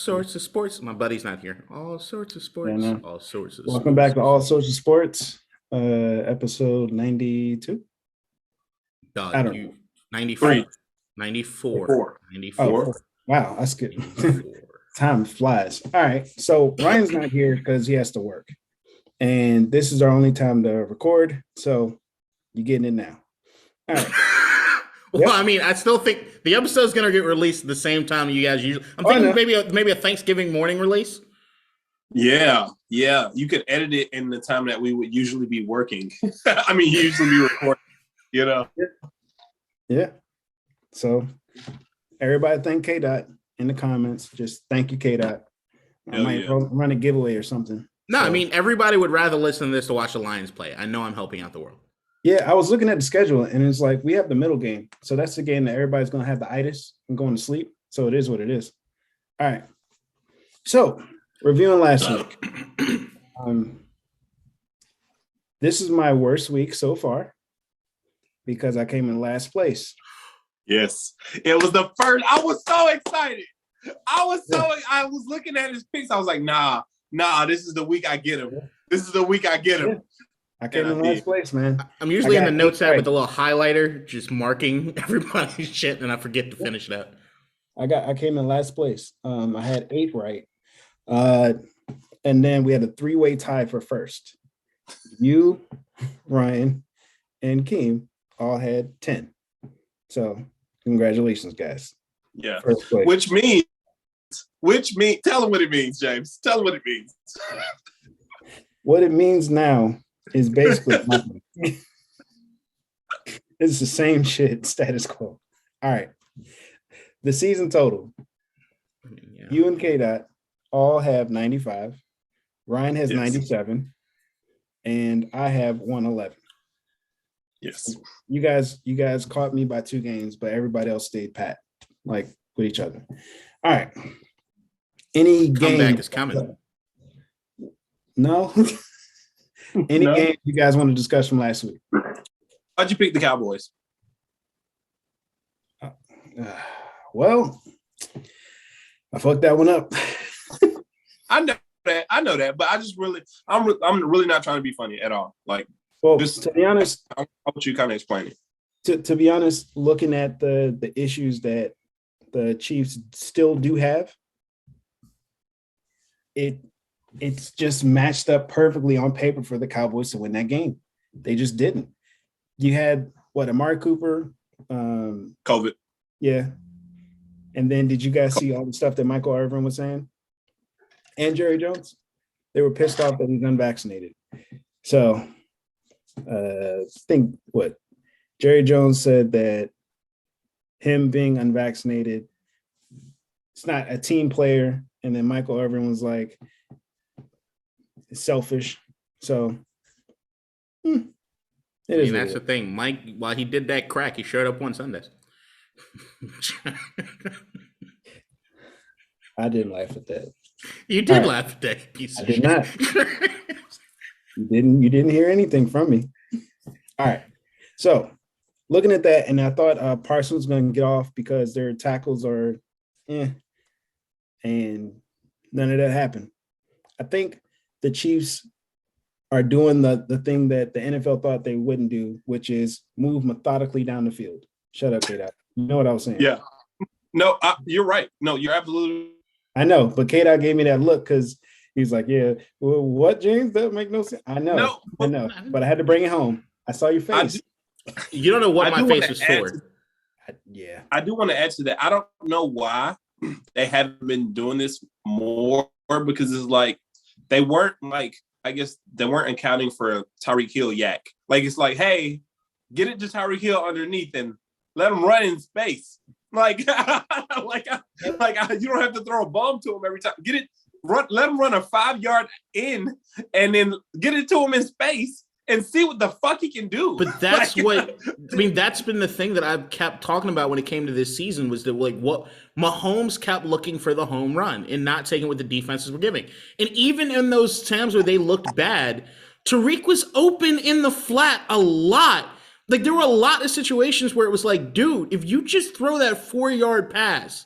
sorts of sports. My buddy's not here. All sorts of Yeah, sports. no. All sorts of Welcome back sports. to All Social Sports, episode 92. I Dog, don't you know. 94. 94. Four. 94. Wow, that's good. 94. Time flies. All right. So Ryan's not here because he has to work. And this is our only time to record. So you're getting it now. All right. Well, Yep. I mean, I still think the episode's going to get released at the same time you guys usually. I'm Oh, I thinking know. maybe a Thanksgiving morning release. Yeah. You could edit it in the time that we would usually be working. I mean, usually be recording, Yeah. So everybody thank K Dot in the comments. Just thank you, K Dot. I Hell might yeah. run a giveaway or something. No, So, I mean, everybody would rather listen to this to watch the Lions play. I know I'm helping out the world. yeah, I was looking at the schedule and it's like we have the middle game. So that's the game that everybody's going to have the itis and going to sleep. So it is what it is. All right. So reviewing last week. This is my worst week so far because I came in last place. Yes. It was the first. I was so excited. I was looking at his picks. I was like, nah, this is the week I get him. This is the week I get him. Yeah. I came in last place, man. I'm usually in the got notes app right. with a little highlighter, just marking everybody's shit, and I forget to finish it out. I came in last place. I had 8 right. And then we had a 3-way tie for first. You, Ryan, and Keem all had 10. So congratulations, guys. Yeah. First place. Which means, tell them what it means, James. Tell them what it means. What it means now is basically nothing. It's the same shit, status quo. All right. The season total. Yeah. You and K Dot all have 95. Ryan has Yes. 97. And I have 111. Yes. You guys caught me by 2 games, but everybody else stayed pat, like with each other. All right. Any game Comeback is coming. No. Any No? game you guys want to discuss from last week? How'd you pick the Cowboys? Well, I fucked that one up. I know that, but I'm really not trying to be funny at all. Like, Well, Just- to be honest, I want you to kind of explain it. to be honest, looking at the issues that the Chiefs still do have, it's just matched up perfectly on paper for the Cowboys to win that game. They just didn't. You had Amari Cooper, COVID. yeah. And then did you guys see all the stuff that Michael Irvin was saying? And Jerry Jones? They were pissed off that he's unvaccinated. So think what Jerry Jones said that him being unvaccinated, it's not a team player. And then Michael Irvin was like, it's selfish. So it is. That's the thing. Mike, while he did that crack, he showed up on Sundays. I didn't laugh at that. You did All right. laugh at that piece I of did shit. not. You didn't hear anything from me. All right. So looking at that, and I thought Parsons was going to get off because their tackles are and none of that happened. I think the Chiefs are doing the thing that the NFL thought they wouldn't do, which is move methodically down the field. Shut up, K-Dot. You know what I was saying? Yeah. No, you're right. No, you're absolutely. I know, but K-Dot gave me that look because he's like, yeah, well, what, James? That make no sense. I know, No, I know, but I had to bring it home. I saw your face. You don't know what I my do face wanna was add for. to- Yeah. I do want to add to that. I don't know why they haven't been doing this more because it's like they weren't like, I guess they weren't accounting for Tyreek Hill yak. Like, it's like, hey, get it to Tyreek Hill underneath and let him run in space. Like, you don't have to throw a bomb to him every time. Get it, let him run a 5-yard in and then get it to him in space and see what the fuck he can do. But that's that's been the thing that I've kept talking about when it came to this season was that what Mahomes kept looking for the home run and not taking what the defenses were giving. And even in those times where they looked bad, Tariq was open in the flat a lot. Like, there were a lot of situations where it was like, dude, if you just throw that 4-yard pass,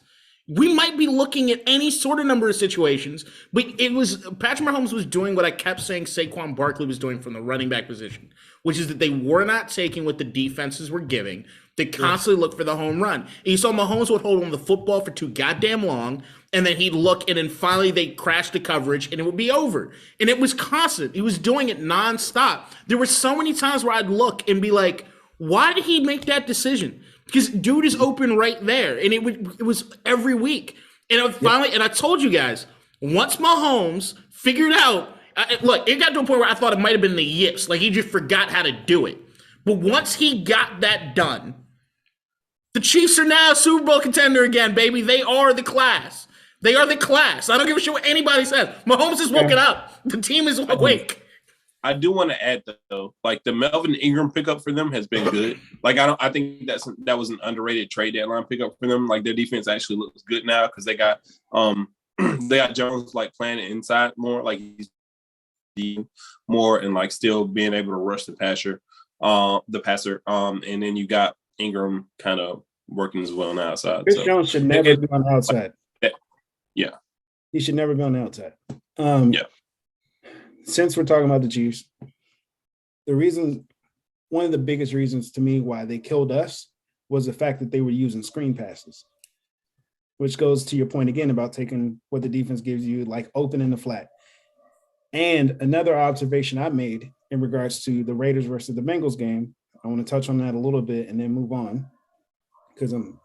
we might be looking at any sort of number of situations, but it was Patrick Mahomes was doing what I kept saying Saquon Barkley was doing from the running back position, which is that they were not taking what the defenses were giving. They constantly look for the home run. And you saw Mahomes would hold on the football for too goddamn long, and then he'd look, and then finally they crashed the coverage, and it would be over. And it was constant. He was doing it nonstop. There were so many times where I'd look and be like, why did he make that decision? Because dude is open right there, and it was every week. And I told you guys, once Mahomes figured out, look, it got to a point where I thought it might have been the yips, like he just forgot how to do it. But once he got that done, the Chiefs are now a Super Bowl contender again, baby. They are the class. They are the class. I don't give a shit what anybody says. Mahomes is woken up. The team is awake. I do want to add though, like the Melvin Ingram pickup for them has been good. Like I think that was an underrated trade deadline pickup for them. Like their defense actually looks good now because they got Jones like playing inside more, like he's more and like still being able to rush the passer. And then you got Ingram kind of working as well on the outside. Chris Jones should never be on the outside. Yeah, he should never be on the outside. Since we're talking about the Chiefs, one of the biggest reasons to me why they killed us was the fact that they were using screen passes, which goes to your point again about taking what the defense gives you, like open in the flat. And another observation I made in regards to the Raiders versus the Bengals game, I want to touch on that a little bit and then move on because I'm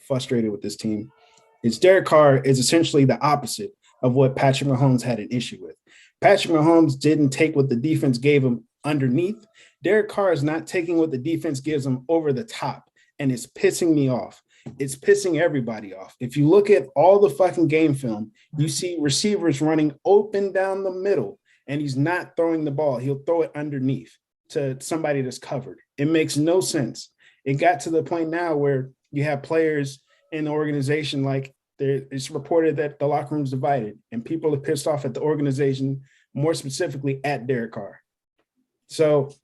frustrated with this team. It's Derek Carr is essentially the opposite of what Patrick Mahomes had an issue with. Patrick Mahomes didn't take what the defense gave him underneath. Derek Carr is not taking what the defense gives him over the top, and it's pissing me off. It's pissing everybody off. If you look at all the fucking game film, you see receivers running open down the middle, and he's not throwing the ball. He'll throw it underneath to somebody that's covered. It makes no sense. It got to the point now where you have players in the organization like it's reported that the locker room's divided and people are pissed off at the organization, more specifically at Derek Carr. So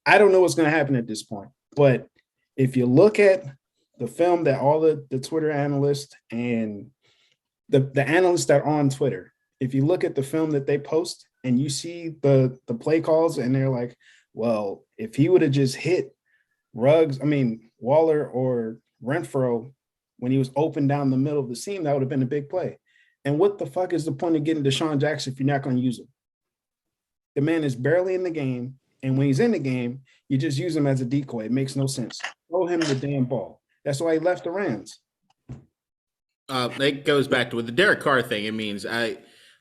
I don't know what's going to happen at this point, but if you look at the film that all the Twitter analysts and the analysts that are on Twitter, if you look at the film that they post and you see the play calls and they're like, well, if he would have just hit Waller or Renfro when he was open down the middle of the seam, that would have been a big play. And what the fuck is the point of getting Deshaun Jackson if you're not going to use him? The man is barely in the game, and when he's in the game, you just use him as a decoy. It makes no sense. Throw him the damn ball. That's why he left the Rams. That goes back to the Derek Carr thing. It means I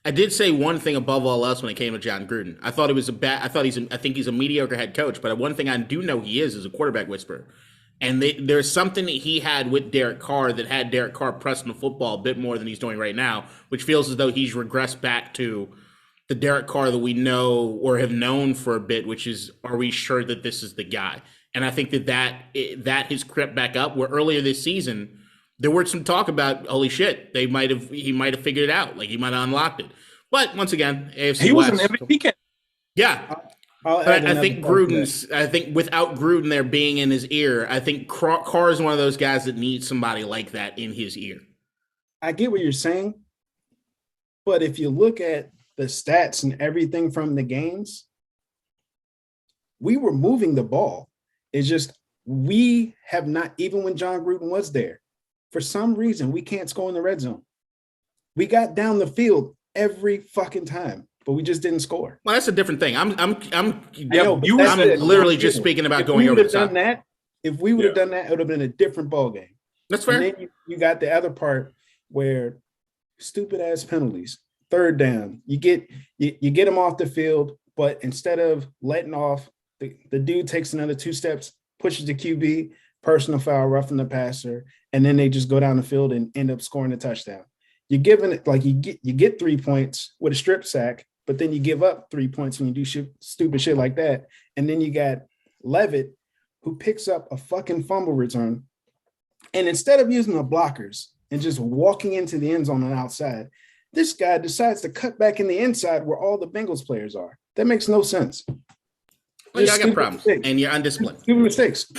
did say one thing above all else when it came to John Gruden. I thought it was I think he's a mediocre head coach, but one thing I do know he is a quarterback whisperer. And there's something that he had with Derek Carr that had Derek Carr pressing the football a bit more than he's doing right now, which feels as though he's regressed back to the Derek Carr that we know or have known for a bit, which is, are we sure that this is the guy? And I think that has crept back up, where earlier this season, there were some talk about, holy shit, he might have figured it out. Like he might have unlocked it. But once again, AFC he West, was an MVP candidate. Yeah. But I think without Gruden there being in his ear, I think Carr is one of those guys that needs somebody like that in his ear. I get what you're saying, but if you look at the stats and everything from the games, we were moving the ball. It's just we have not, even when John Gruden was there, for some reason, we can't score in the red zone. We got down the field every fucking time, but we just didn't score. Well, that's a different thing. I'm literally just speaking about going over the top. If we would have done that, it would have been a different ball game. That's fair. And then you got the other part where stupid ass penalties, third down, you get them off the field, but instead of letting off, the dude takes another 2 steps, pushes the QB, personal foul, roughing the passer, and then they just go down the field and end up scoring a touchdown. You're giving it like you get 3 points with a strip sack, but then you give up 3 points when you do stupid shit like that. And then you got Levitt, who picks up a fucking fumble return. And instead of using the blockers and just walking into the end zone on the outside, this guy decides to cut back in the inside where all the Bengals players are. That makes no sense. Well, y'all got problems, and you're undisciplined. Stupid mistakes.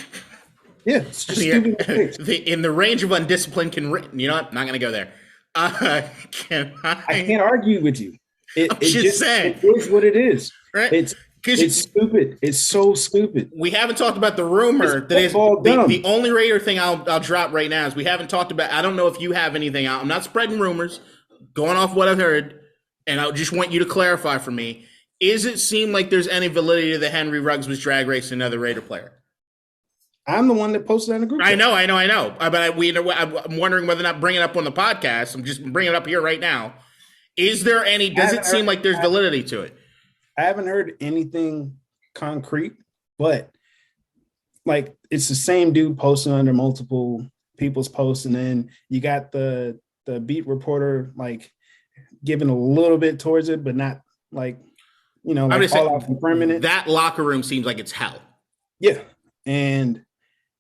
Yeah, it's just stupid mistakes. In the range of undisciplined can you know what? Not gonna go there. Can I can't argue with you. I'm just saying. It is what it is. Right? It's stupid. It's so stupid. We haven't talked about the rumor that is the only Raider thing I'll drop right now is we haven't talked about. I don't know if you have anything out. I'm not spreading rumors, going off what I've heard, and I just want you to clarify for me. Is it seem like there's any validity to the Henry Ruggs was drag racing another Raider player? I'm the one that posted on the group. I know. But I'm wondering whether or not bringing it up on the podcast. I'm just bringing it up here right now. Is there any? Does it seem like there's validity to it? I haven't heard anything concrete, but like it's the same dude posting under multiple people's posts, and then you got the beat reporter like giving a little bit towards it, but not like like all out confirming it. That locker room seems like it's hell. Yeah, and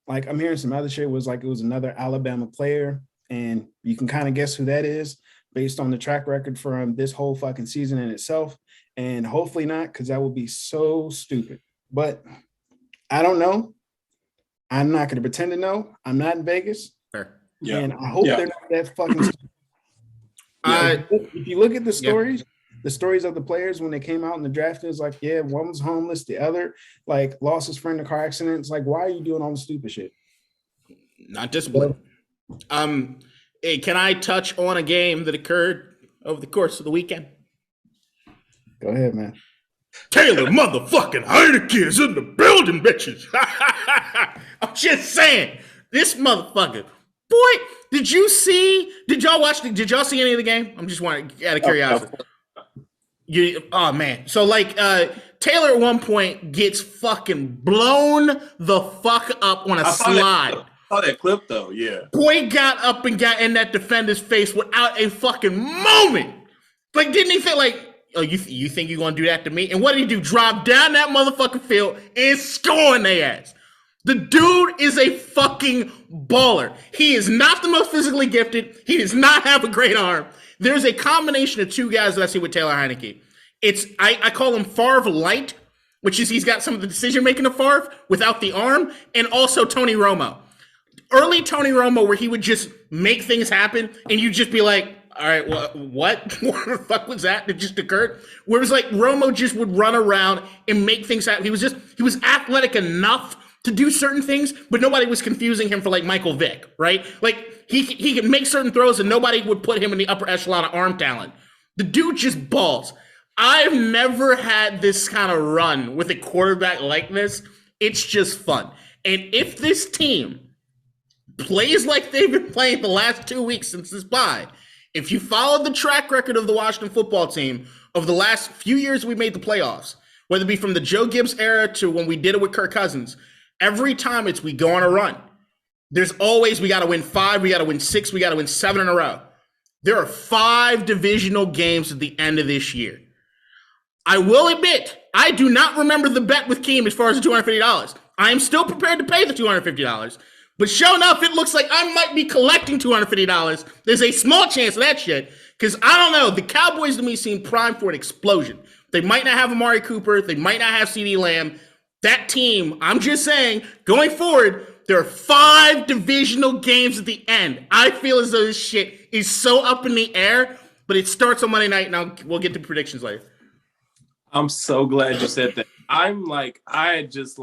like I'm hearing some other shit was like it was another Alabama player, and you can kind of guess who that is based on the track record from this whole fucking season in itself. And hopefully not, because that would be so stupid. But I don't know. I'm not going to pretend to know. I'm not in Vegas. Fair. Yeah. And I hope they're not that fucking stupid. If you look at the stories, the stories of the players when they came out in the draft, is like, yeah, one was homeless, the other like lost his friend in a car accident. It's like, why are you doing all the stupid shit? Not discipline. Hey, can I touch on a game that occurred over the course of the weekend? Go ahead, man. Taylor motherfucking Heineke is in the building, bitches. I'm just saying, this motherfucker. Boy, did y'all see any of the game? I'm just wondering, out of curiosity. Oh man. So like Taylor at one point gets fucking blown the fuck up on a slide. I saw that clip though, yeah. Boy got up and got in that defender's face without a fucking moment. Like, didn't he feel like, oh, you think you're going to do that to me? And what did he do? Drive down that motherfucking field and score in their ass. The dude is a fucking baller. He is not the most physically gifted. He does not have a great arm. There's a combination of two guys that I see with Taylor Heineke. I call him Favre light, which is he's got some of the decision-making of Favre without the arm, and also Tony Romo. Early Tony Romo, where he would just make things happen, and you'd just be like, all right, what? What the fuck was that just occurred? Where it was like Romo just would run around and make things happen. He was athletic enough to do certain things, but nobody was confusing him for like Michael Vick, right? Like he could make certain throws and nobody would put him in the upper echelon of arm talent. The dude just balls. I've never had this kind of run with a quarterback like this. It's just fun. And if this team plays like they've been playing the last 2 weeks since this bye, if you follow the track record of the Washington football team over the last few years we made the playoffs, whether it be from the Joe Gibbs era to when we did it with Kirk Cousins, every time we go on a run. There's always, we got to win 5, we got to win 6, we got to win 7 in a row. There are 5 divisional games at the end of this year. I will admit, I do not remember the bet with Keem as far as the $250. I am still prepared to pay the $250. But sure enough, it looks like I might be collecting $250. There's a small chance of that shit. Because I don't know, the Cowboys to me seem primed for an explosion. They might not have Amari Cooper. They might not have CeeDee Lamb. That team, I'm just saying, going forward, there are 5 divisional games at the end. I feel as though this shit is so up in the air, but it starts on Monday night. Now we'll get to predictions later. I'm so glad you said that. I had just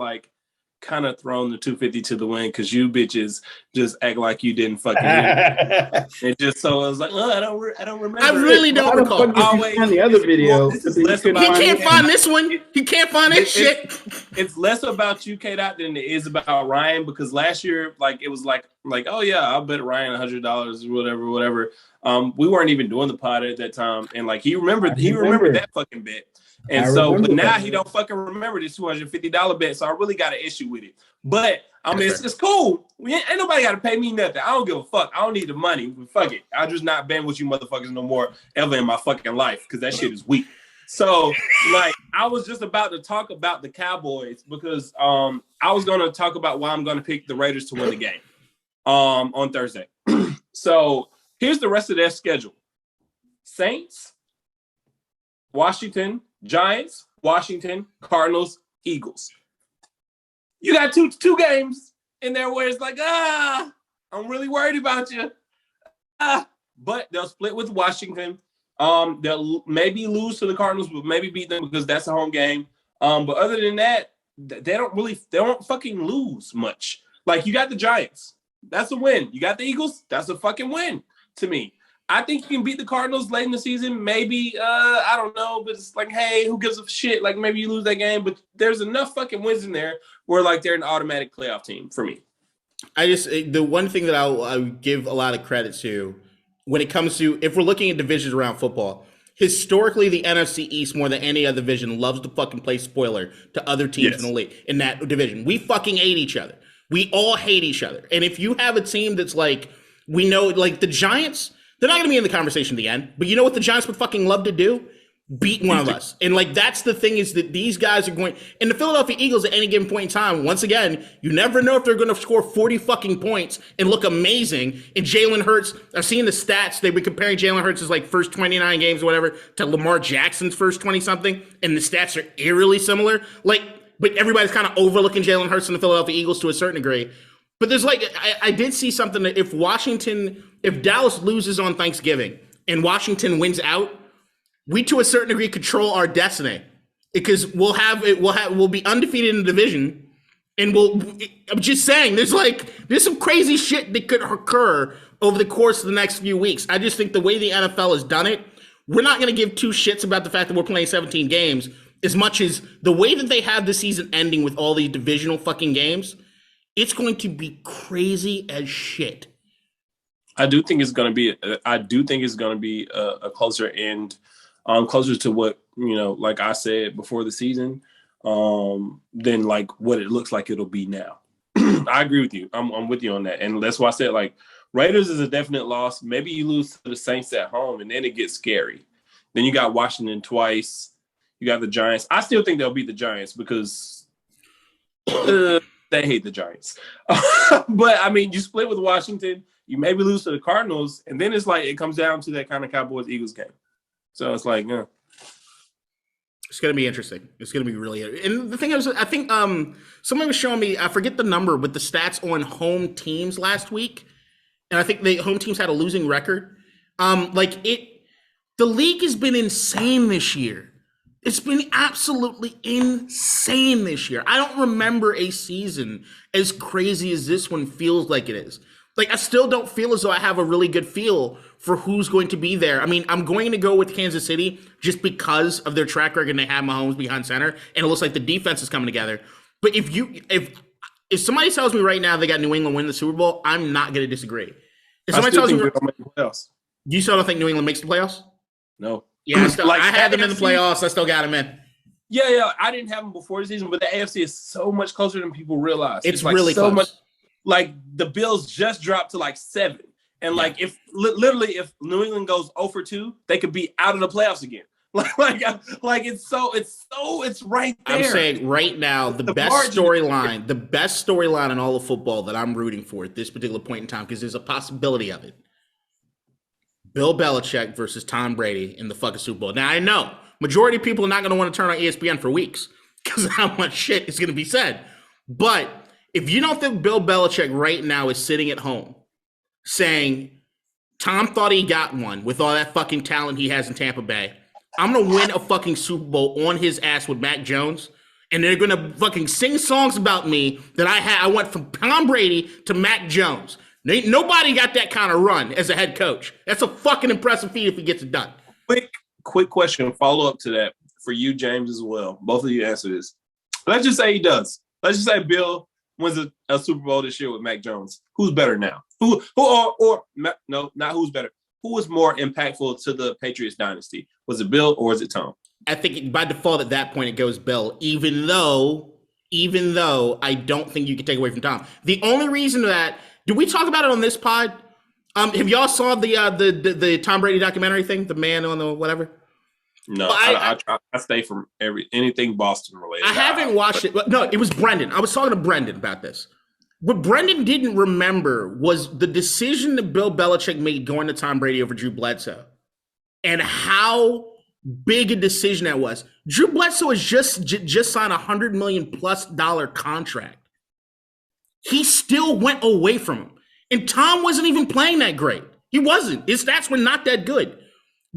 kind of thrown the 250 to the wind because you bitches just act like you didn't fucking hear it. And just so I was like, oh, I don't remember. I really don't recall. Always on the other video. He can't find this one. He can't find this shit. It's less about you, K-Dot, than it is about Ryan, because last year, it was like, oh yeah, I'll bet Ryan $100 whatever. We weren't even doing the pod at that time, and he remembered that fucking bet. And but now he don't fucking remember this $250 bet. So I really got an issue with it. But I mean, it's cool. Ain't nobody got to pay me nothing. I don't give a fuck. I don't need the money. Fuck it. I'll just not bend with you motherfuckers no more ever in my fucking life because that shit is weak. So I was just about to talk about the Cowboys because I was going to talk about why I'm going to pick the Raiders to win the game on Thursday. So here's the rest of their schedule: Saints, Washington, Giants, Washington, Cardinals, Eagles. You got two games in there where it's like, I'm really worried about you. But they'll split with Washington. They'll maybe lose to the Cardinals, but maybe beat them because that's a home game. But other than that, they don't fucking lose much. Like, you got the Giants. That's a win. You got the Eagles. That's a fucking win to me. I think you can beat the Cardinals late in the season. Maybe, I don't know, but it's like, hey, who gives a shit? Like, maybe you lose that game, but there's enough fucking wins in there where, like, they're an automatic playoff team for me. The one thing that I'll give a lot of credit to when it comes to, if we're looking at divisions around football, historically, the NFC East, more than any other division, loves to fucking play spoiler to other teams in the league in that division. We fucking hate each other. We all hate each other. And if you have a team that's like, we know, like the Giants, they're not going to be in the conversation at the end, but you know what the Giants would fucking love to do? Beat one of us. And like, that's the thing, is that these guys are going, and the Philadelphia Eagles at any given point in time, once again, you never know if they're going to score 40 fucking points and look amazing. And Jalen Hurts, I've seen the stats, they've been comparing Jalen Hurts' like first 29 games or whatever to Lamar Jackson's first 20 something, and the stats are eerily similar. Like, but everybody's kind of overlooking Jalen Hurts and the Philadelphia Eagles to a certain degree. But there's like, I did see something that if Dallas loses on Thanksgiving and Washington wins out, we to a certain degree control our destiny, because we'll be undefeated in the division, and I'm just saying, there's some crazy shit that could occur over the course of the next few weeks. I just think the way the NFL has done it, we're not going to give two shits about the fact that we're playing 17 games as much as the way that they have the season ending with all these divisional fucking games. It's going to be crazy as shit. I do think it's going to be a closer end, closer to what, like I said before the season, than like what it looks like it'll be now. I agree with you. I'm with you on that, and that's why I said, like, Raiders is a definite loss. Maybe you lose to the Saints at home, and then it gets scary. Then you got Washington twice. You got the Giants. I still think they'll beat the Giants because they hate the Giants. But I mean, you split with Washington. You maybe lose to the Cardinals, and then it's like it comes down to that kind of Cowboys-Eagles game. So it's like, yeah. It's going to be interesting. It's going to be really – and the thing is, I think somebody was showing me – I forget the number, but the stats on home teams last week, and I think the home teams had a losing record. The league has been insane this year. It's been absolutely insane this year. I don't remember a season as crazy as this one feels like it is. Like, I still don't feel as though I have a really good feel for who's going to be there. I mean, I'm going to go with Kansas City just because of their track record, and they have Mahomes behind center, and it looks like the defense is coming together. But if somebody tells me right now they got New England win the Super Bowl, I'm not going to disagree. If somebody tells me they don't make the playoffs. You still don't think New England makes the playoffs? No. Yeah, I had them in the playoffs. I still got them in. Yeah. I didn't have them before the season, but the AFC is so much closer than people realize. It's like really so close. Much. Like, the Bills just dropped to like 7. And like, if New England goes 0-2, they could be out of the playoffs again. It's right there. I'm saying right now, the best storyline in all of football that I'm rooting for at this particular point in time, because there's a possibility of it. Bill Belichick versus Tom Brady in the fucking Super Bowl. Now, I know majority of people are not going to want to turn on ESPN for weeks because of how much shit is going to be said. But if you don't think Bill Belichick right now is sitting at home saying, Tom thought he got one with all that fucking talent he has in Tampa Bay, I'm going to win a fucking Super Bowl on his ass with Mac Jones, and they're going to fucking sing songs about me that I went from Tom Brady to Mac Jones. Nobody got that kind of run as a head coach. That's a fucking impressive feat if he gets it done. Quick question, follow up to that for you, James, as well. Both of you answer this. Let's just say he does. Let's just say Bill wins a Super Bowl this year with Mac Jones. Who's better now? Not who's better. Who was more impactful to the Patriots dynasty? Was it Bill or was it Tom? I think by default at that point it goes Bill, even though I don't think you can take away from Tom. The only reason that – did we talk about it on this pod? Have y'all saw the Tom Brady documentary thing, the man on the whatever? No, I stay from anything Boston related. I haven't watched it. No, it was Brendan. I was talking to Brendan about this. What Brendan didn't remember was the decision that Bill Belichick made going to Tom Brady over Drew Bledsoe, and how big a decision that was. Drew Bledsoe has just signed $100 million+ contract. he still went away from him. And Tom wasn't even playing that great. He wasn't. His stats were not that good.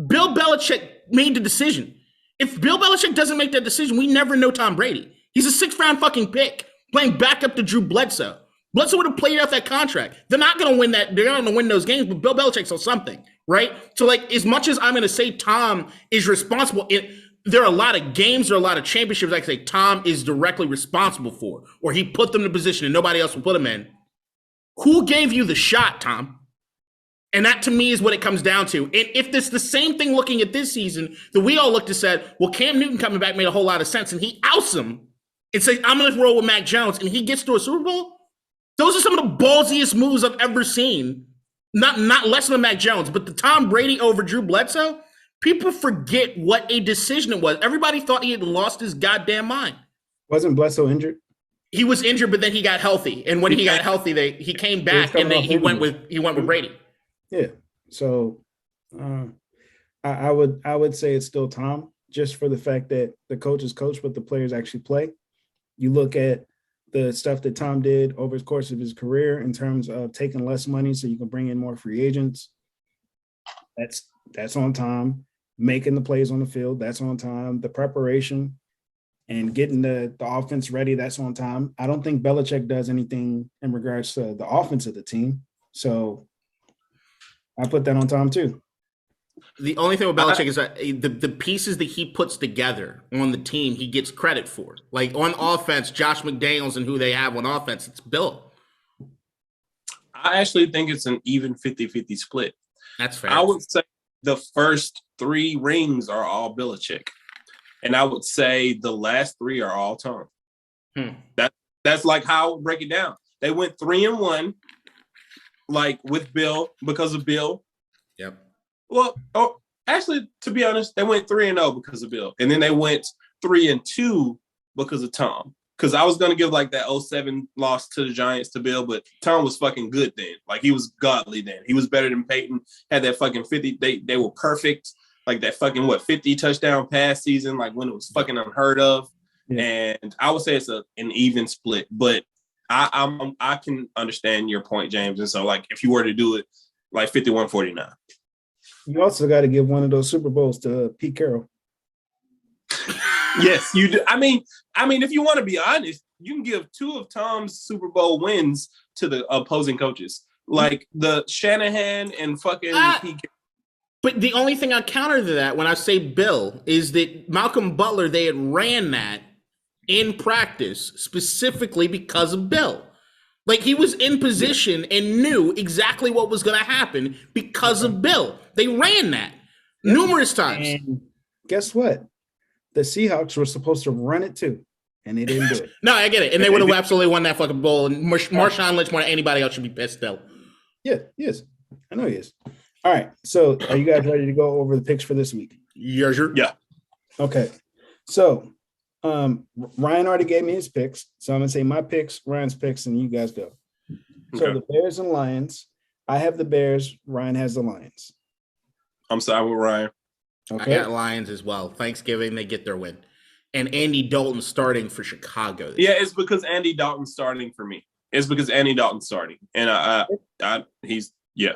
Bill Belichick made the decision. If Bill Belichick doesn't make that decision, we never know Tom Brady. He's a 6th-round fucking pick playing backup to Drew Bledsoe. Bledsoe would have played out that contract. They're not going to win that. They're not going to win those games, but Bill Belichick saw something, right? So, like, as much as I'm going to say Tom is responsible, there are a lot of games, there are a lot of championships I can say Tom is directly responsible for, or he put them in a position and nobody else will put him in. Who gave you the shot, Tom? And that, to me, is what it comes down to. And if it's the same thing looking at this season, that we all looked and said, well, Cam Newton coming back made a whole lot of sense, and he outs him and says, I'm going to roll with Mac Jones, and he gets to a Super Bowl. Those are some of the ballsiest moves I've ever seen. Not less than Mac Jones, but the Tom Brady over Drew Bledsoe, people forget what a decision it was. Everybody thought he had lost his goddamn mind. Wasn't Bledsoe injured? He was injured, but then he got healthy. And when he got healthy, he came back, and then he went with Brady. Yeah. So I would say it's still Tom, just for the fact that the coaches coach, but the players actually play. You look at the stuff that Tom did over the course of his career in terms of taking less money so you can bring in more free agents. That's on Tom. Making the plays on the field, that's on Tom. The preparation and getting the offense ready, that's on Tom. I don't think Belichick does anything in regards to the offense of the team. So I put that on Tom too. The only thing with Belichick is that the pieces that he puts together on the team, he gets credit for. Like on offense, Josh McDaniels and who they have on offense, it's Bill. I actually think it's an even 50-50 split. That's fair. I would say the first 3 rings are all Belichick. And I would say the last 3 are all Tom. That's like how I would break it down. They went 3-1, like with Bill, because of Bill. Yep. Well, actually, to be honest, they went 3-0 because of Bill. And then they went 3-2 because of Tom. Because I was going to give like that 2007 loss to the Giants to Bill, but Tom was fucking good then. Like he was godly then. He was better than Peyton. Had that fucking 50. They were perfect. Like that fucking 50 touchdown pass season, like when it was fucking unheard of. Yeah. And I would say it's an even split. But I can understand your point, James. And so like if you were to do it like 51-49. You also got to give one of those Super Bowls to Pete Carroll. Yes, you do. I mean, if you want to be honest, you can give 2 of Tom's Super Bowl wins to the opposing coaches, like the Shanahan and fucking Pete Carroll. But the only thing I counter to that when I say Bill is that Malcolm Butler, they had ran that in practice specifically because of Bill. Like he was in position and knew exactly what was going to happen because of Bill. They ran that numerous times. And guess what? The Seahawks were supposed to run it too, and they didn't do it. No, I get it. And they would have absolutely won that fucking bowl. And Marshawn Lynch more than anybody else should be pissed still. Yeah, yes. I know he is. All right. So are you guys ready to go over the picks for this week? Yeah, sure. Yeah. Okay. So Ryan already gave me his picks. So I'm going to say my picks, Ryan's picks, and you guys go. So Okay. the Bears and Lions. I have the Bears. Ryan has the Lions. I'm sorry with Ryan. Okay. I got Lions as well. Thanksgiving, they get their win. And Andy Dalton starting for Chicago. Yeah, it's because Andy Dalton's starting for me. It's because Andy Dalton's starting. And he's, yeah.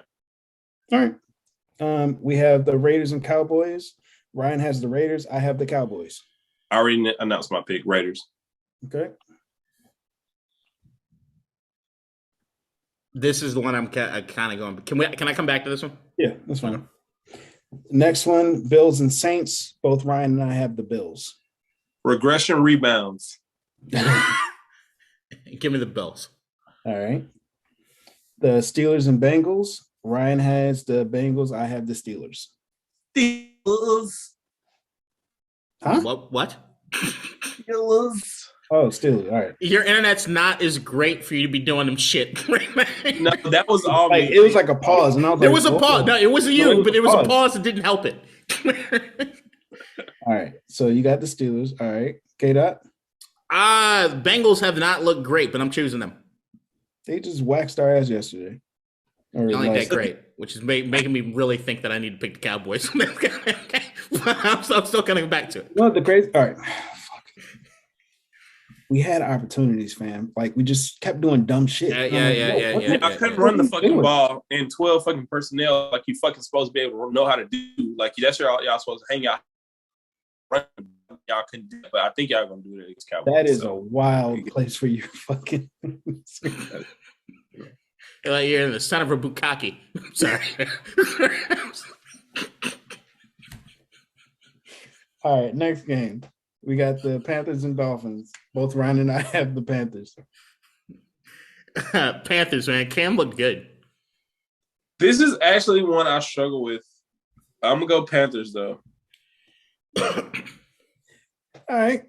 All right. We have the Raiders and Cowboys. Ryan has the Raiders. I have the Cowboys. I already announced my pick, Raiders. Okay. This is the one I'm kind of going. Can I come back to this one? Yeah, that's fine. Next one, Bills and Saints. Both Ryan and I have the Bills. Regression rebounds. Give me the Bills. All right. The Steelers and Bengals. Ryan has the Bengals. I have the Steelers. Steelers. Huh? What? Steelers. Oh, Steelers. All right. Your internet's not as great for you to be doing them shit. No, that was all like, me. it was like a pause, and I was There like, was a pause. No, it wasn't you, but it was a pause that didn't help it. All right. So you got the Steelers. All right. K-Dot. Bengals have not looked great, but I'm choosing them. They just waxed our ass yesterday. Not like that great, which is making me really think that I need to pick the Cowboys. I'm still coming back to it. No, the crazy. All right. Fuck. we had opportunities, fam. Like we just kept doing dumb shit. Yeah. I couldn't run the fucking ball in 12 fucking personnel like you fucking supposed to be able to know how to do. Like that's y'all supposed to hang out. Y'all couldn't do it, but I think y'all gonna do it against Cowboys. That is a wild place for you fucking. Like you're in the son of a bukkake. Sorry. All right, next game. We got the Panthers and Dolphins. Both Ryan and I have the Panthers. Panthers, man. Cam looked good. This is actually one I struggle with. I'm gonna go Panthers though. All right.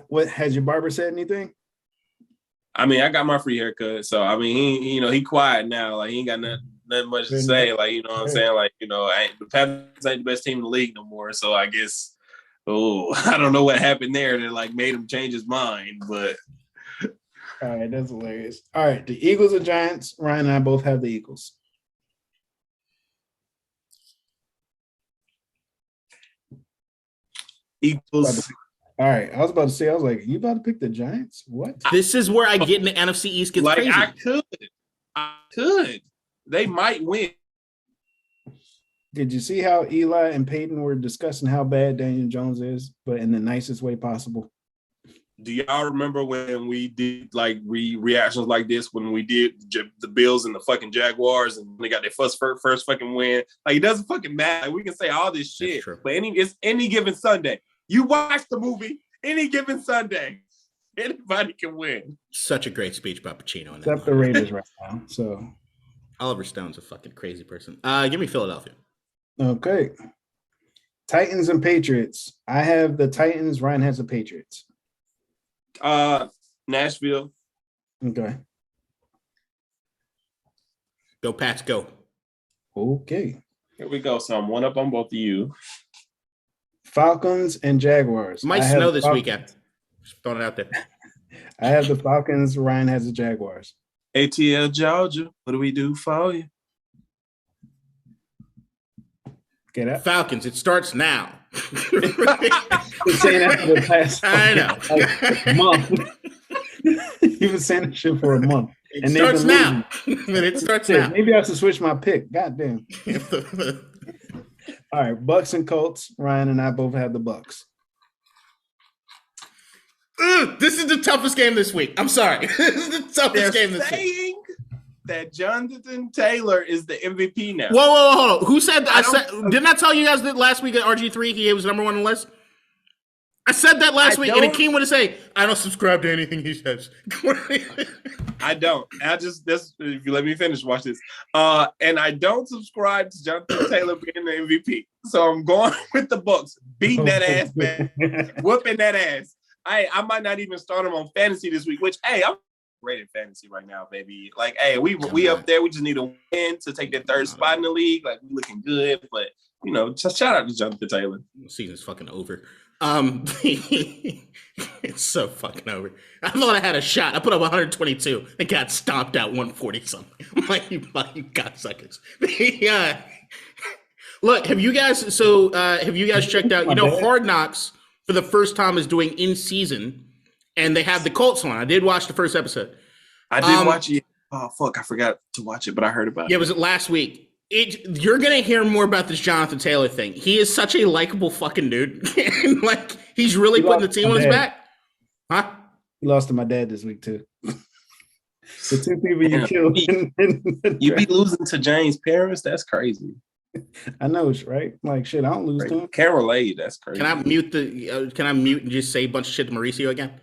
What has your barber said anything? I mean, I got my free haircut, so I mean, he quiet now. Like he ain't got nothing much to say. Like you know what I'm saying? Like the Panthers ain't the best team in the league no more. So I guess, I don't know what happened there that like made him change his mind. But all right, that's hilarious. All right, the Eagles or Giants. Ryan and I both have the Eagles. Eagles. All right, I was about to say, I was like, you about to pick the Giants? What? This is where I get in the NFC East gets like crazy. I could. They might win. Did you see how Eli and Peyton were discussing how bad Daniel Jones is, but in the nicest way possible? Do y'all remember when we did like reactions like this when we did the Bills and the fucking Jaguars and they got their first fucking win? Like it doesn't fucking matter. Like, we can say all this shit, but it's any given Sunday. You watch the movie any given Sunday, anybody can win. Such a great speech by Pacino. Except the Raiders right now. So Oliver Stone's a fucking crazy person. Give me Philadelphia. Okay. Titans and Patriots. I have the Titans. Ryan has the Patriots. Nashville. Okay. Go Pats, go. Okay. Here we go. So I'm one up on both of you. Falcons and Jaguars. Might snow this weekend. Just throwing it out there. I have the Falcons. Ryan has the Jaguars. ATL Georgia. What do we do for you? Get out. Falcons. It starts now. Been saying that for the past month. You've been saying that shit for a month. It starts now. It starts now. Maybe I should switch my pick. God damn. All right, Bucks and Colts. Ryan and I both have the Bucks. This is the toughest game this week. I'm sorry. This is the toughest game this week. Saying that Jonathan Taylor is the MVP now. Whoa, hold on. Who said that? Didn't I tell you guys that last week at RG3 he was number one on the list? I said that last week, and Akeem would say, I don't subscribe to anything he says. I don't. If you let me finish, watch this. And I don't subscribe to Jonathan Taylor being the MVP. So I'm going with the Bucks, beating that ass, man, whooping that ass. I might not even start him on fantasy this week, which, hey, I'm great at fantasy right now, baby. Like, hey, we up there. We just need a win to take that third spot in the league. Like, we looking good, but just shout out to Jonathan Taylor. Season's fucking over. It's so fucking over. I thought I had a shot. I put up 122 and got stomped out 140 something. I'm like, you fucking cocksuckers. Look, have you guys checked out, Hard Knocks for the first time is doing in season and they have the Colts on. I did watch the first episode. I did watch it. Oh fuck, I forgot to watch it, but I heard about it. Yeah, was it last week? You're gonna hear more about this Jonathan Taylor thing. He is such a likable fucking dude. And like he's really putting the team on his back. Huh? He lost to my dad this week too. The two people you killed. You be losing to James Paris? That's crazy. I know, right? Like shit, I don't lose to him. Can't relate. That's crazy. Can I mute and just say a bunch of shit to Mauricio again?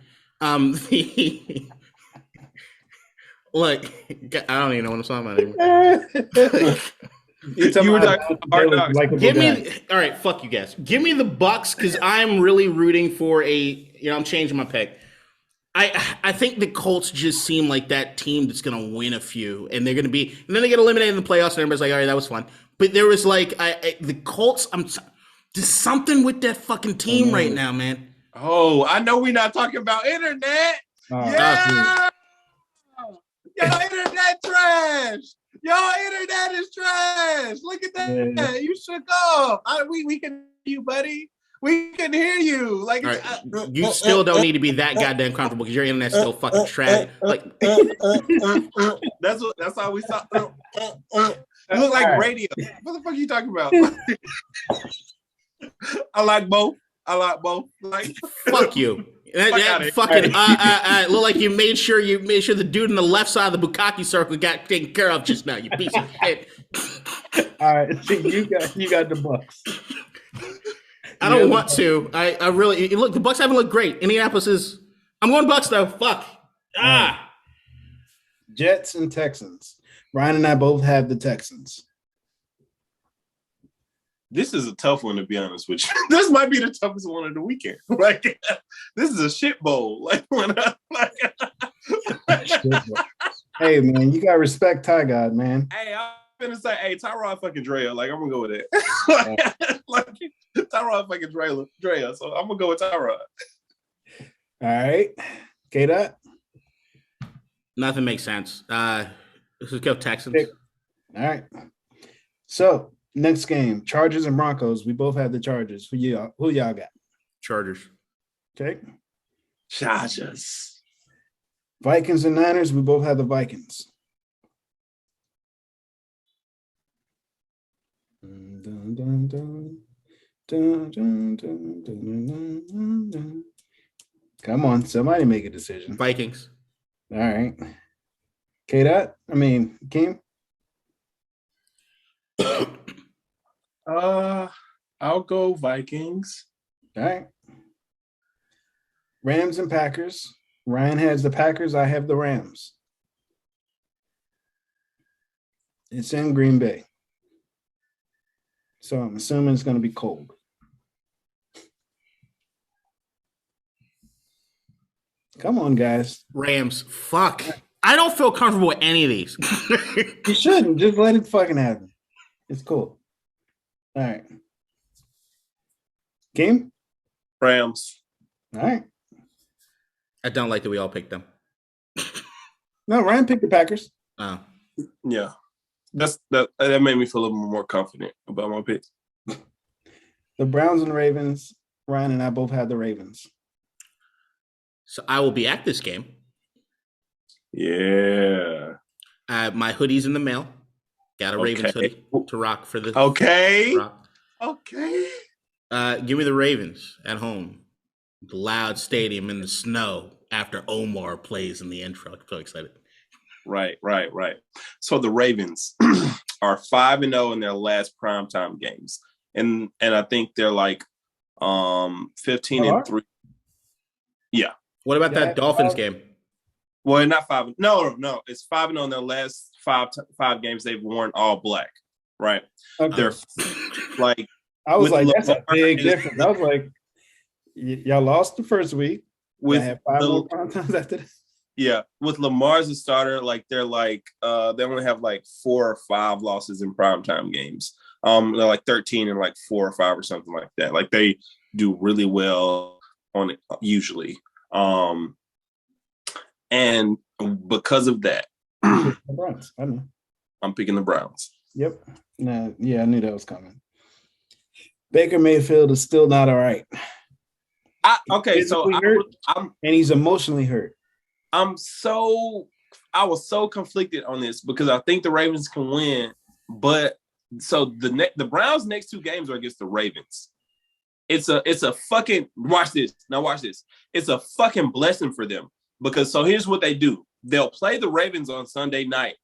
Look, I don't even know what I'm talking about anymore. You were talking about all right, fuck you guys. Give me the Bucks because I'm really rooting for I'm changing my pick. I think the Colts just seem like that team that's gonna win a few, and they're gonna be, and then they get eliminated in the playoffs, and everybody's like, all right, that was fun. But there was like the Colts. There's something with that fucking team right now, man. Oh, I know we're not talking about internet. Yeah. Y'all internet trash. Y'all internet is trash. Look at that. Yeah. You shook off. We can you, buddy. We can hear you. Like, All right, you still don't need to be that goddamn comfortable because your internet's still fucking trash. Like, that's how we saw. You look like radio. What the fuck are you talking about? I like both. Like, fuck you. That fucking look like you made sure the dude in the left side of the Bukkake circle got taken care of just now. You piece of shit. All right, you got the Bucks. I don't want to. I really look. The Bucks haven't looked great. Indianapolis is. I'm going Bucks though. Fuck. Jets and Texans. Ryan and I both have the Texans. This is a tough one, to be honest with you. This might be the toughest one of the weekend. Like, this is a shit bowl. Like, hey, man, you gotta respect Ty God, man. Hey, I'm gonna say, hey, Tyrod fucking Drea. Like, I'm gonna go with it. like Tyrod fucking Drea. So I'm gonna go with Tyrod. All right, K-Dot. Nothing makes sense. Let's go Texans. All right. So next game, Chargers and Broncos. We both have the Chargers. Who y'all got? Chargers. Okay. Chargers. Vikings and Niners. We both have the Vikings. Come on, somebody make a decision. Vikings. All right. K-Dot. I mean, Kim. I'll go Vikings. All right. Rams and Packers. Ryan has the Packers. I have the Rams. It's in Green Bay. So I'm assuming it's going to be cold. Come on, guys. Rams. Fuck. I don't feel comfortable with any of these. You shouldn't. Just let it fucking happen. It's cool. All right. Game? Rams. All right. I don't like that we all picked them. No, Ryan picked the Packers. Oh. Yeah. That made me feel a little more confident about my pick. The Browns and Ravens. Ryan and I both have the Ravens. So I will be at this game. Yeah. My hoodie's in the mail. Got a Ravens hoodie to rock for the. Okay. Rock. Okay. Give me the Ravens at home. The loud stadium in the snow after Omar plays in the intro. I'm so excited. Right. So the Ravens are 5-0 in their last primetime games. And I think they're like 15-3. Yeah. What about that Dolphins game? Well, not 5. No. It's 5-0 in their last five games. They've worn all black. Right. Okay. They're like. I was like, that's a big difference. I was like, y'all lost the first week. With have 5 more primetime after this. Yeah, with Lamar as a starter, like they're like they only have like 4 or 5 losses in primetime games. They're like 13 and like 4 or 5 or something like that. Like they do really well on it usually. And because of that, The Browns. I know. I'm picking the Browns. Yep. No, yeah, I knew that was coming. Baker Mayfield is still not all right. And he's emotionally hurt. I was so conflicted on this because I think the Ravens can win, but so the Browns' next 2 games are against the Ravens. It's a fucking watch this. Now watch this. It's a fucking blessing for them because so here's what they do. They'll play the Ravens on Sunday night,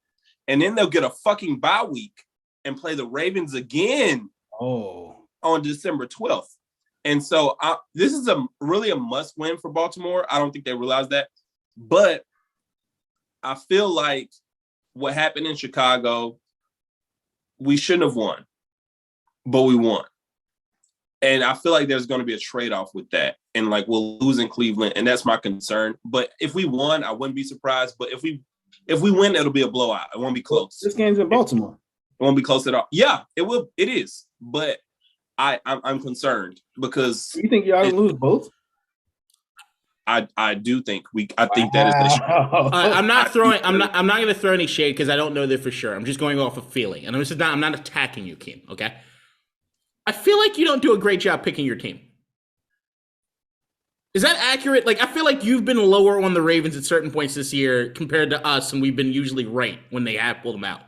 and then they'll get a fucking bye week and play the Ravens again on December 12th. And so this is really a must win for Baltimore. I don't think they realize that. But I feel like what happened in Chicago, we shouldn't have won, but we won. And I feel like there's going to be a trade-off with that. And like we'll lose in Cleveland, and that's my concern. But if we won, I wouldn't be surprised. But if we win, it'll be a blowout. It won't be close. This game's in Baltimore. It won't be close at all. Yeah, it will. It is. But I'm concerned because you think y'all lose both? I do think I think that is the shit. I'm not going to throw any shade because I don't know that for sure. I'm just going off of feeling, and I'm not attacking you, Keem. Okay. I feel like you don't do a great job picking your team. Is that accurate? Like, I feel like you've been lower on the Ravens at certain points this year compared to us, and we've been usually right when they have pulled them out.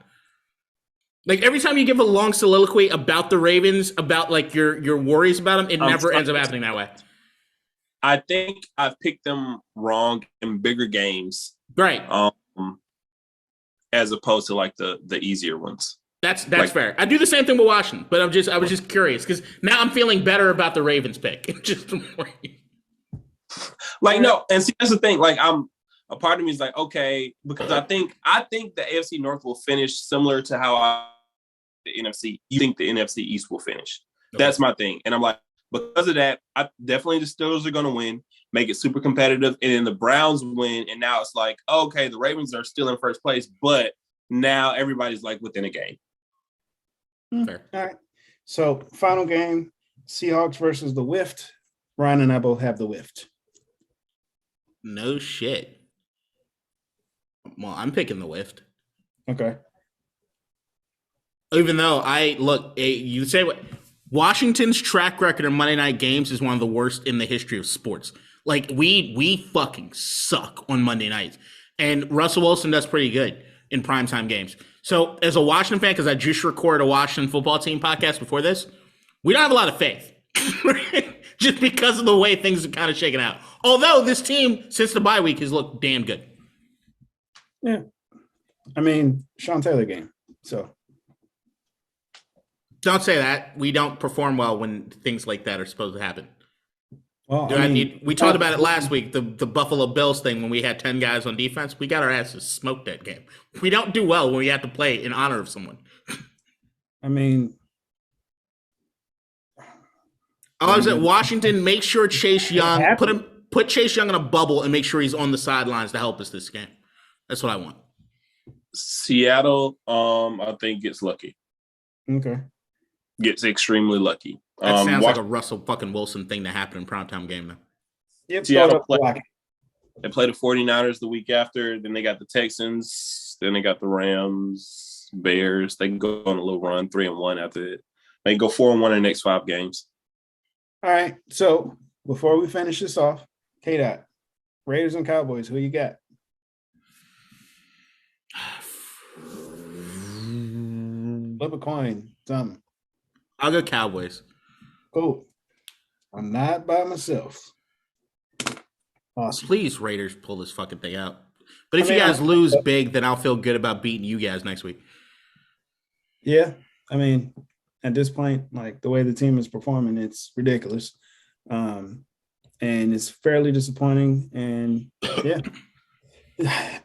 Like every time you give a long soliloquy about the Ravens, about like your worries about them, it never ends up happening that way. I think I've picked them wrong in bigger games, Right. As opposed to like the easier ones. That's like, fair. I do the same thing with Washington, but I was just curious because now I'm feeling better about the Ravens pick. Just like no, and see that's the thing. Like a part of me is like okay because I think the AFC North will finish similar to how the NFC. You think the NFC East will finish? Okay. That's my thing, and I'm like because of that, I definitely the Steelers are going to win, make it super competitive, and then the Browns win, and now it's like okay, the Ravens are still in first place, but now everybody's like within a game. Fair. All right. So final game, Seahawks versus the Wift. Ryan and I both have the Wift. No shit. Well, I'm picking the Wift. Okay. Even though you say what Washington's track record in Monday night games is one of the worst in the history of sports. Like we fucking suck on Monday nights, and Russell Wilson does pretty good in primetime games. So as a Washington fan, because I just recorded a Washington football team podcast before this, we don't have a lot of faith. Just because of the way things are kind of shaking out. Although this team, since the bye week, has looked damn good. Yeah. I mean, Sean Taylor game. So. Don't say that. We don't perform well when things like that are supposed to happen. Well, we talked about it last week, the Buffalo Bills thing when we had 10 guys on defense. We got our asses smoked that game. We don't do well when we have to play in honor of someone. I mean, I was at Washington. Make sure Chase Young put Chase Young in a bubble and make sure he's on the sidelines to help us this game. That's what I want. Seattle, I think gets lucky. Okay, gets extremely lucky. That sounds like a Russell fucking Wilson thing to happen in primetime game now. Yep. Seattle they play the 49ers the week after. Then they got the Texans. Then they got the Rams, Bears. They can go on a little run, 3-1 after it. They can go 4-1 in the next 5 games. All right. So before we finish this off, K-Dot, Raiders and Cowboys, who you got? Flip a coin. Something. I'll go Cowboys. Cool. I'm not by myself. Awesome. Please, Raiders, pull this fucking thing out. But if you guys lose big, then I'll feel good about beating you guys next week. Yeah. I mean, at this point, like the way the team is performing, it's ridiculous. And it's fairly disappointing. And yeah.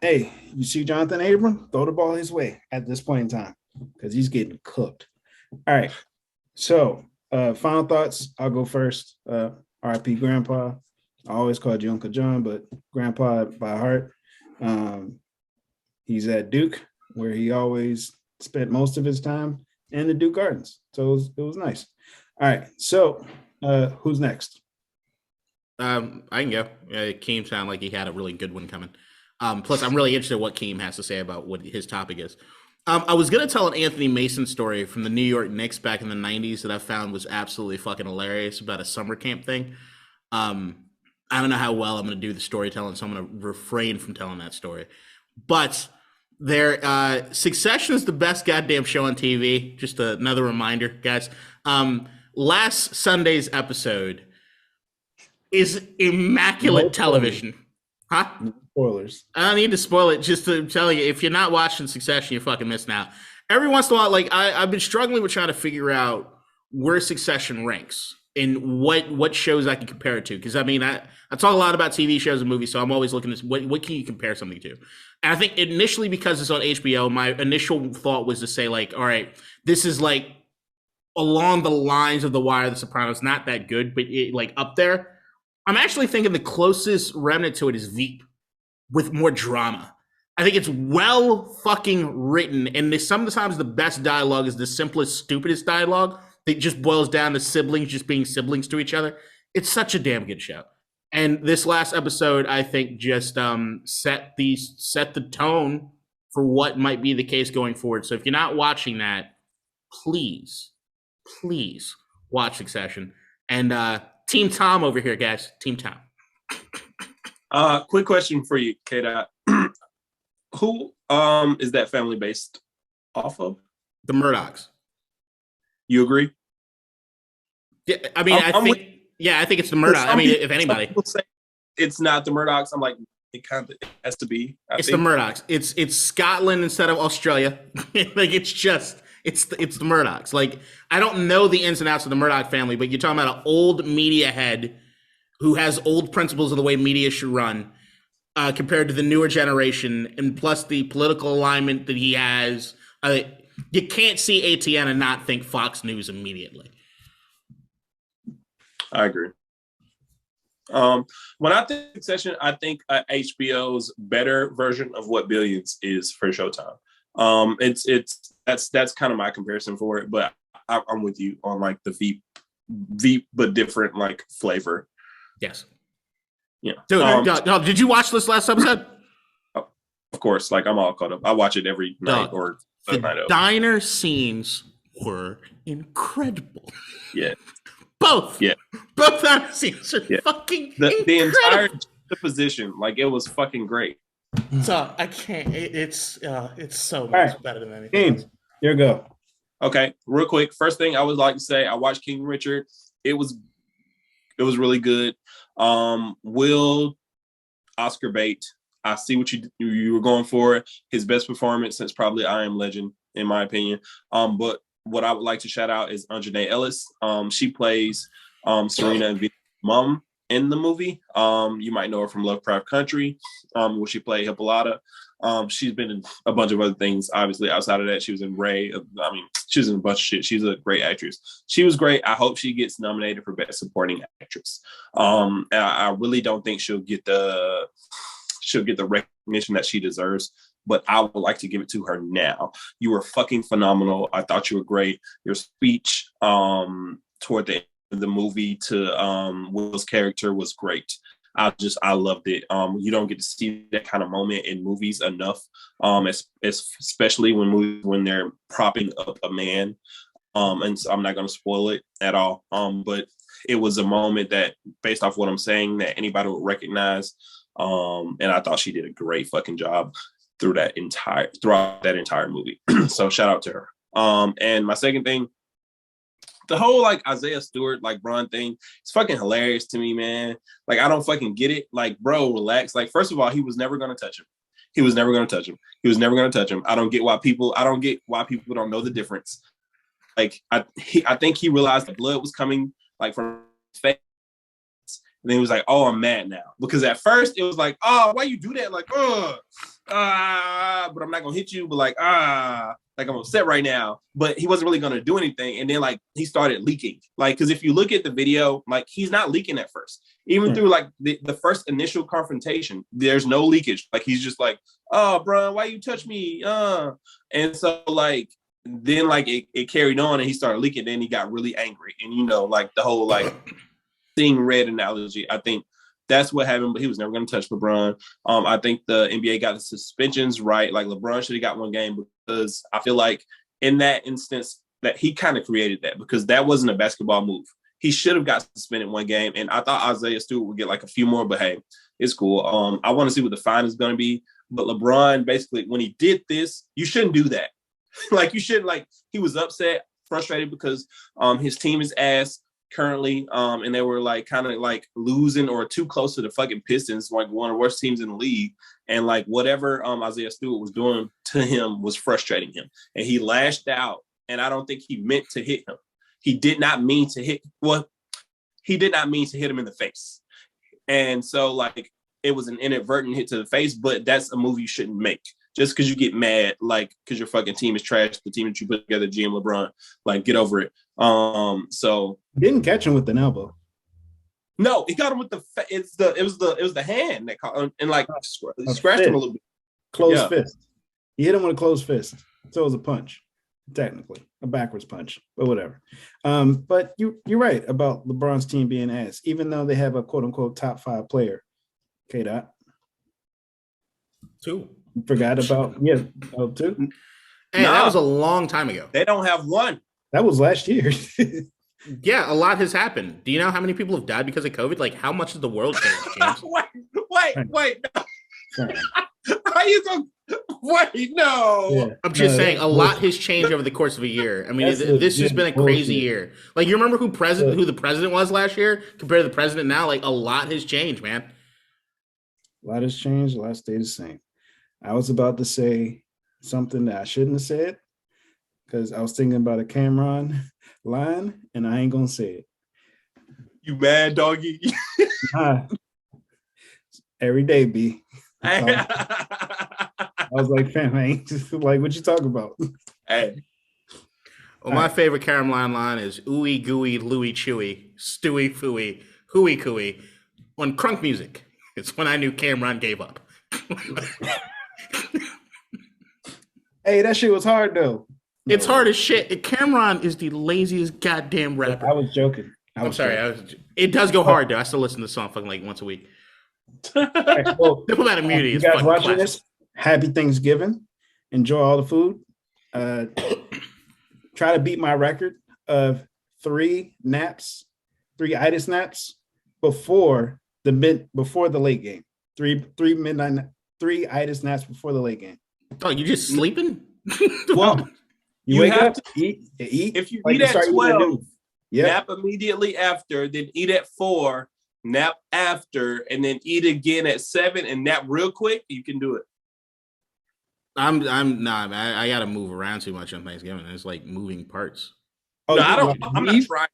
Hey, you see Jonathan Abram? Throw the ball his way at this point in time because he's getting cooked. All right. So, final thoughts. I'll go first. RIP Grandpa. I always called you Uncle John, but Grandpa by heart. He's at Duke, where he always spent most of his time in the Duke Gardens. So it was nice. All right. So, who's next? I can go. Keem sounded like he had a really good one coming. Plus, I'm really interested in what Keem has to say about what his topic is. I was going to tell an Anthony Mason story from the New York Knicks back in the 90s that I found was absolutely fucking hilarious about a summer camp thing. I don't know how well I'm going to do the storytelling, so I'm going to refrain from telling that story. But Succession is the best goddamn show on TV. Just another reminder, guys. Last Sunday's episode is immaculate television. Huh? No spoilers. I don't need to spoil it. Just to tell you, if you're not watching Succession, you're fucking missing out. Every once in a while, like I've been struggling with trying to figure out where Succession ranks and what shows I can compare it to. Because I mean, I talk a lot about TV shows and movies, so I'm always looking at what can you compare something to. And I think initially because it's on HBO, my initial thought was to say like, all right, this is like along the lines of The Wire, The Sopranos, not that good, but like up there. I'm actually thinking the closest remnant to it is Veep with more drama. I think it's well fucking written, and sometimes the best dialogue is the simplest, stupidest dialogue that just boils down to siblings just being siblings to each other. It's such a damn good show. And this last episode, I think, just set the tone for what might be the case going forward. So if you're not watching that, please watch Succession. And Team Tom over here, guys. Team Tom. Quick question for you, K. Dot. Who is that family based off of? The Murdochs. You agree? Yeah, I mean, I think it's the Murdoch. I mean, if some anybody, people say it's not the Murdochs. I'm like, it kind of has to be. it's the Murdochs. It's Scotland instead of Australia. Like it's the Murdochs. Like I don't know the ins and outs of the Murdoch family, but you're talking about an old media head who has old principles of the way media should run, compared to the newer generation, and plus the political alignment that he has. You can't see ATN and not think Fox News immediately. I agree. When I think Succession, I think HBO's better version of what Billions is for Showtime. That's kind of my comparison for it, but I'm with you on like the Veep, but different like flavor. Yes. Yeah. Dude, did you watch this last episode? Of course, like I'm all caught up. I watch it every night or the night over. Diner scenes were incredible. Yeah. Both diner scenes are fucking the entire position, like it was fucking great. So I can't. It's so much better than anything else. Here we go. Okay, real quick. First thing I would like to say, I watched King Richard. It was really good. Will Oscar bait. I see what you were going for. His best performance since probably I Am Legend, in my opinion. But what I would like to shout out is Anjanae Ellis. She plays Serena and Vita's mom in the movie. You might know her from Lovecraft Country, where she played Hippolyta. She's been in a bunch of other things, obviously, outside of that. She was in Ray. I mean, she was in a bunch of shit. She's a great actress. She was great. I hope she gets nominated for Best Supporting Actress. I really don't think she'll get the recognition that she deserves, but I would like to give it to her now. You were fucking phenomenal. I thought you were great. Your speech toward the end of the movie to Will's character was great. I loved it. You don't get to see that kind of moment in movies enough, especially when they're propping up a man. And so I'm not going to spoil it at all. But it was a moment that, based off what I'm saying, that anybody would recognize. And I thought she did a great fucking job throughout that entire movie. So shout out to her. And my second thing, the whole like Isaiah Stewart, like Bron thing, it's fucking hilarious to me, man. Like, I don't fucking get it. Like, bro, relax. Like, first of all, he was never going to touch him. I don't get why people don't know the difference. Like, I think he realized the blood was coming like from his face. And then he was like, oh, I'm mad now. Because at first it was like, oh, why you do that? Like, but I'm not going to hit you. But like I'm upset right now. But he wasn't really going to do anything. And then like he started leaking. Like, because if you look at the video, like he's not leaking at first. Even through like the first initial confrontation, there's no leakage. Like he's just like, oh, bro, why you touch me? And so like, then like it carried on and he started leaking. Then he got really angry. And you know, like the whole like seeing red analogy, I think that's what happened, but he was never going to touch LeBron. I think the NBA got the suspensions right. Like LeBron should have got one game, because I feel like in that instance that he kind of created that, because that wasn't a basketball move. He should have got suspended one game. And I thought Isaiah Stewart would get like a few more, but hey, it's cool. I want to see what the fine is going to be. But LeBron, basically, when he did this, you shouldn't do that. Like you shouldn't, like, he was upset, frustrated because his team is ass currently, and they were like kind of like losing or too close to the fucking Pistons, like one of the worst teams in the league. And like whatever Isaiah Stewart was doing to him was frustrating him, and he lashed out. And I don't think he meant to hit him. He did not mean to hit him in the face. And so like it was an inadvertent hit to the face, but that's a move you shouldn't make. Just because you get mad, like, because your fucking team is trash, the team that you put together, GM LeBron, like, get over it. So didn't catch him with an elbow. No, he got him with it was the hand that caught and like scratched him a little bit. Closed fist. He hit him with a closed fist. So it was a punch, technically a backwards punch, but whatever. But you're right about LeBron's team being ass, even though they have a quote unquote top 5 player. K. Dot. 2. Forgot about 2. Hey, that was a long time ago. They don't have 1. That was last year. Yeah, a lot has happened. Do you know how many people have died because of COVID? Like, how much has the world changed, James? wait. Sorry. How you going? Wait, no. Yeah. I'm just saying, that's a lot bullshit. has changed over the course of a year. I mean, That's this has legit been a crazy bullshit. year. Like, you remember who the president was last year compared to the president now? Like, a lot has changed, man. A lot has changed. A lot stayed the same. I was about to say something that I shouldn't have said because I was thinking about a Cameron line, and I ain't gonna say it. You mad, doggy? Nah, every day, B. I was like, fam, I ain't just like what you talking about. Hey. Well, my favorite Caroline line is ooey gooey, Louie chewy, stewy fooey, hooey cooey. On crunk music, it's when I knew Cameron gave up. Hey, that shit was hard though. It's hard as shit. Cameron is the laziest goddamn rapper. I was joking. I'm sorry. It does go hard though. I still listen to the song fucking like once a week. Right, well, Diplomatic Immunity you is guys fucking watching classic. this? Happy Thanksgiving. Enjoy all the food. Try to beat my record of 3 itis naps before the late game. 3 itis naps before the late game. Oh, you just sleeping? Well, you wake up, eat. If you like eat you at start eating at 12, noon. Yep. nap immediately after, then eat at 4, nap after, and then eat again at 7 and nap real quick, you can do it. I'm not, man. I gotta move around too much on Thanksgiving. It's like moving parts. Oh, No, I'm not leave? trying.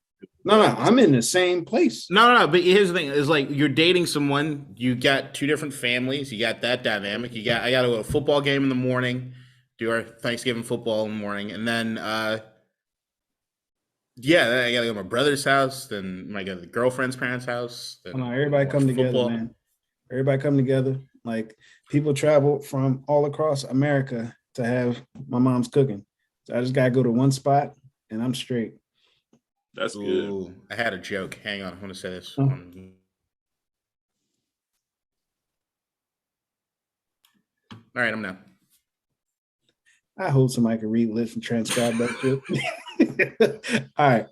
No, I'm in the same place. No. But here's the thing: is like you're dating someone. You got 2 different families. You got that dynamic. I got to go to a football game in the morning, do our Thanksgiving football in the morning, and then I gotta go to my brother's house. Then I go to the girlfriend's parents' house. Then Everybody come together, man. Everybody come together. Like people travel from all across America to have my mom's cooking. So I just gotta go to one spot and I'm straight. That's good. Ooh, I had a joke. Hang on, I want to say this. Oh. All right, I'm now. I hope somebody can read, listen, transcribe that shit. All right.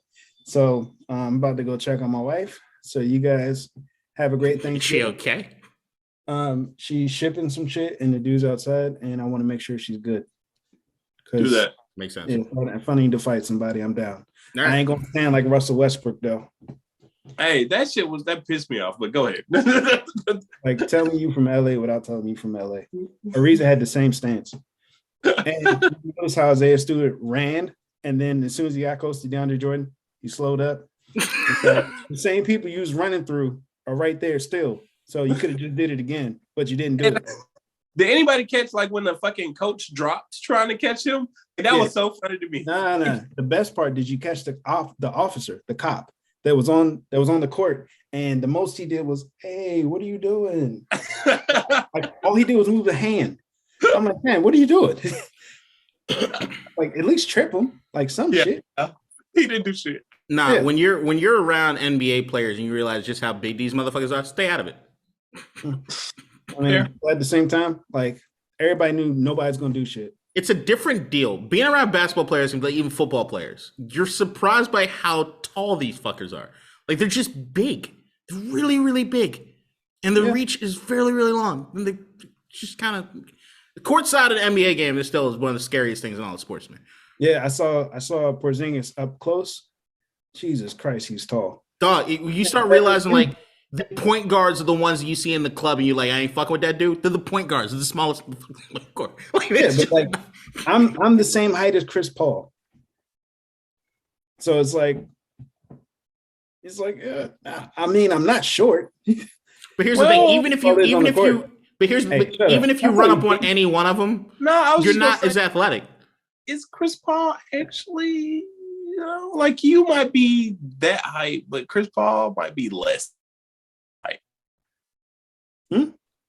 So I'm about to go check on my wife. So you guys have a great Thanksgiving. Is she okay? She's shipping some shit and the dude's outside, and I want to make sure she's good. Do that. Makes sense. If I need to fight somebody, I'm down. Right. I ain't gonna stand like Russell Westbrook though. Hey, that pissed me off, but go ahead. Like telling you from LA without telling you from LA. Ariza had the same stance. And you notice how Isaiah Stewart ran, and then as soon as he got close to DeAndre Jordan, he slowed up. The same people you was running through are right there still. So you could have just did it again, but you didn't do it. Did anybody catch like when the fucking coach dropped trying to catch him? That was so funny to me. Nah. The best part, did you catch the officer, the cop that was on the court, and the most he did was, "Hey, what are you doing?" Like all he did was move the hand. I'm like, man, what are you doing? Like at least trip him, like some shit. He didn't do shit. Nah, when you're around NBA players and you realize just how big these motherfuckers are, stay out of it. I mean, at the same time, like everybody knew nobody's gonna do shit. It's a different deal. Being around basketball players and even football players, you're surprised by how tall these fuckers are. Like they're just big. They're really, really big. And the reach is fairly, really long. And they just kind of the court side of the NBA game is still one of the scariest things in all of sports, man. Yeah, I saw Porzingis up close. Jesus Christ, he's tall. Dog, you start realizing like the point guards are the ones that you see in the club, and you're like, I ain't fucking with that dude. They're the point guards. They're the smallest. But I'm the same height as Chris Paul. So it's like, I mean, I'm not short. But here's the thing: even if you run up on any one of them, you're not as athletic. Is Chris Paul actually, like you might be that height, but Chris Paul might be less height.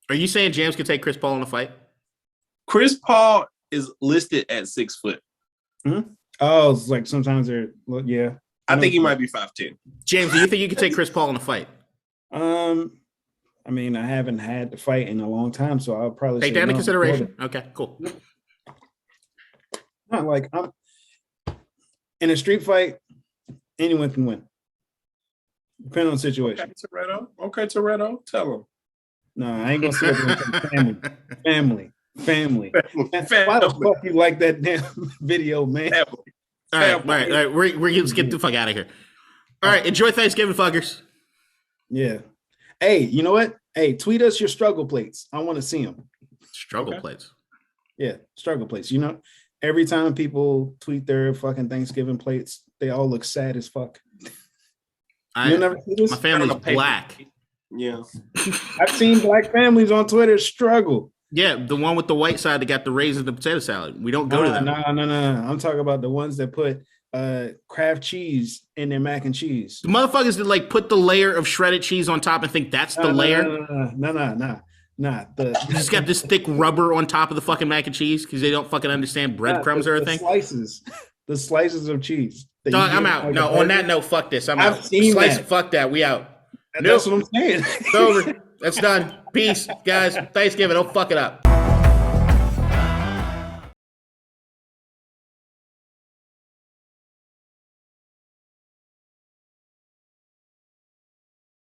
Are you saying James could take Chris Paul in a fight? Chris Paul is listed at 6 foot. Oh, it's like sometimes yeah. I think he might be 5'10". James, do you think you could take Chris Paul in a fight? I mean, I haven't had to fight in a long time, so I'll probably take that into consideration. Okay, cool. Not like I'm in a street fight. Anyone can win. Depending on the situation. Okay, Toretto. Tell him. No, I ain't gonna say family. Family. Family. Why the fuck you like that damn video, man? Family. All right. We're gonna get the fuck out of here. All right, enjoy Thanksgiving, fuckers. Yeah. Hey, you know what? Hey, tweet us your struggle plates. I want to see them. Struggle plates. Yeah, struggle plates. You know, every time people tweet their fucking Thanksgiving plates, they all look sad as fuck. You never see this? My family's black. Yeah. I've seen black families on Twitter struggle. Yeah, the one with the white side that got the raisins and the potato salad. We don't go to that. No. I'm talking about the ones that put Kraft cheese in their mac and cheese. The motherfuckers that like put the layer of shredded cheese on top and think that's the layer. No. You just got this thick rubber on top of the fucking mac and cheese because they don't fucking understand breadcrumbs are a thing. The slices of cheese. Dog, I'm out. No, on that note, fuck this. I've seen that. Fuck that. We out. That's what I'm saying. It's over. That's done. Peace, guys. Thanksgiving. Don't fuck it up.